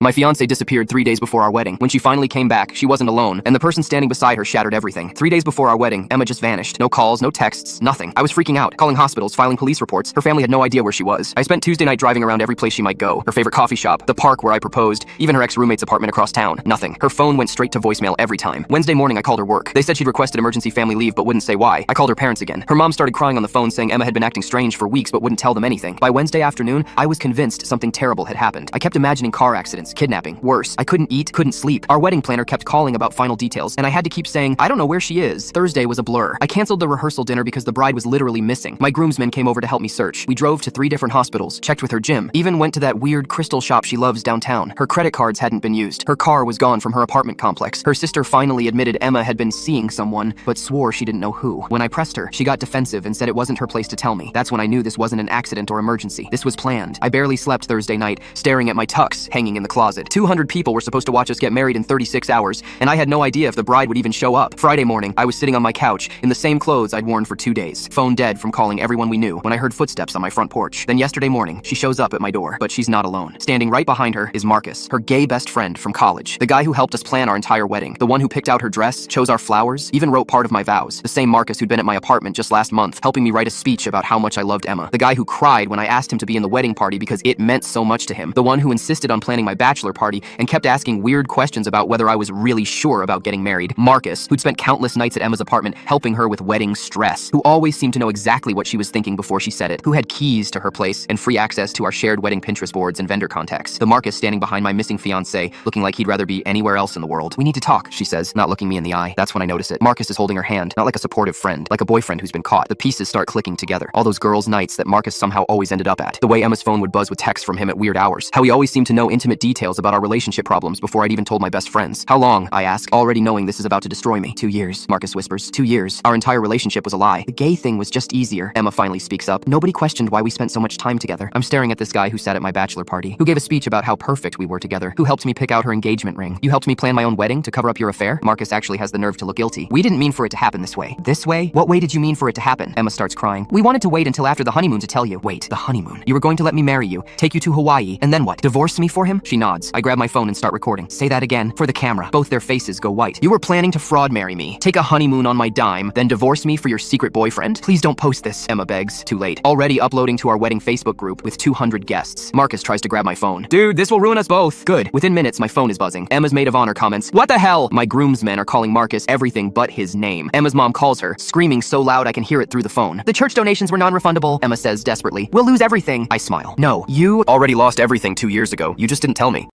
My fiancé disappeared 3 days before our wedding. When she finally came back, she wasn't alone, and the person standing beside her shattered everything. 3 days before our wedding, Emma just vanished. No calls, no texts, nothing. I was freaking out, calling hospitals, filing police reports. Her family had no idea where she was. I spent Tuesday night driving around every place she might go. Her favorite coffee shop, the park where I proposed, even her ex-roommate's apartment across town. Nothing. Her phone went straight to voicemail every time. Wednesday morning, I called her work. They said she'd requested emergency family leave but wouldn't say why. I called her parents again. Her mom started crying on the phone saying Emma had been acting strange for weeks but wouldn't tell them anything. By Wednesday afternoon, I was convinced something terrible had happened. I kept imagining car accidents, kidnapping, worse. I couldn't eat, couldn't sleep. Our wedding planner kept calling about final details, and I had to keep saying, I don't know where she is. Thursday was a blur. I canceled the rehearsal dinner because the bride was literally missing. My groomsmen came over to help me search. We drove to 3 different hospitals, checked with her gym, even went to that weird crystal shop she loves downtown. Her credit cards hadn't been used. Her car was gone from her apartment complex. Her sister finally admitted Emma had been seeing someone, but swore she didn't know who. When I pressed her, she got defensive and said it wasn't her place to tell me. That's when I knew this wasn't an accident or emergency. This was planned. I barely slept Thursday night, staring at my tux hanging in the closet. 200 people were supposed to watch us get married in 36 hours, and I had no idea if the bride would even show up. Friday morning, I was sitting on my couch, in the same clothes I'd worn for 2 days. Phone dead from calling everyone we knew when I heard footsteps on my front porch. Then yesterday morning, she shows up at my door, but she's not alone. Standing right behind her is Marcus, her gay best friend from college. The guy who helped us plan our entire wedding. The one who picked out her dress, chose our flowers, even wrote part of my vows. The same Marcus who'd been at my apartment just last month, helping me write a speech about how much I loved Emma. The guy who cried when I asked him to be in the wedding party because it meant so much to him. The one who insisted on planning my bachelor party and kept asking weird questions about whether I was really sure about getting married. Marcus, who'd spent countless nights at Emma's apartment helping her with wedding stress. Who always seemed to know exactly what she was thinking before she said it. Who had keys to her place and free access to our shared wedding Pinterest boards and vendor contacts. The Marcus standing behind my missing fiancé, looking like he'd rather be anywhere else in the world. We need to talk, she says, not looking me in the eye. That's when I notice it. Marcus is holding her hand, not like a supportive friend, like a boyfriend who's been caught. The pieces start clicking together. All those girls' nights that Marcus somehow always ended up at. The way Emma's phone would buzz with texts from him at weird hours. How he always seemed to know intimate details about our relationship problems before I'd even told my best friends. How long, I ask, already knowing this is about to destroy me. 2 years, Marcus whispers. 2 years. Our entire relationship was a lie. The gay thing was just easier. Emma finally speaks up. Nobody questioned why we spent so much time together. I'm staring at this guy who sat at my bachelor party, who gave a speech about how perfect we were together, who helped me pick out her engagement ring. You helped me plan my own wedding to cover up your affair? Marcus actually has the nerve to look guilty. We didn't mean for it to happen this way. This way? What way did you mean for it to happen? Emma starts crying. We wanted to wait until after the honeymoon to tell you. Wait, the honeymoon? You were going to let me marry you, take you to Hawaii, and then what? Divorce me for him? She nods. I grab my phone and start recording. Say that again, for the camera. Both their faces go white. You were planning to fraud marry me, take a honeymoon on my dime, then divorce me for your secret boyfriend? Please don't post this, Emma begs. Too late. Already uploading to our wedding Facebook group with 200 guests. Marcus tries to grab my phone. Dude, this will ruin us both. Good. Within minutes, my phone is buzzing. Emma's maid of honor comments, what the hell? My groomsmen are calling Marcus everything but his name. Emma's mom calls her, screaming so loud I can hear it through the phone. The church donations were non-refundable, Emma says desperately. We'll lose everything. I smile. No, you already lost everything 2 years ago. You just didn't tell me.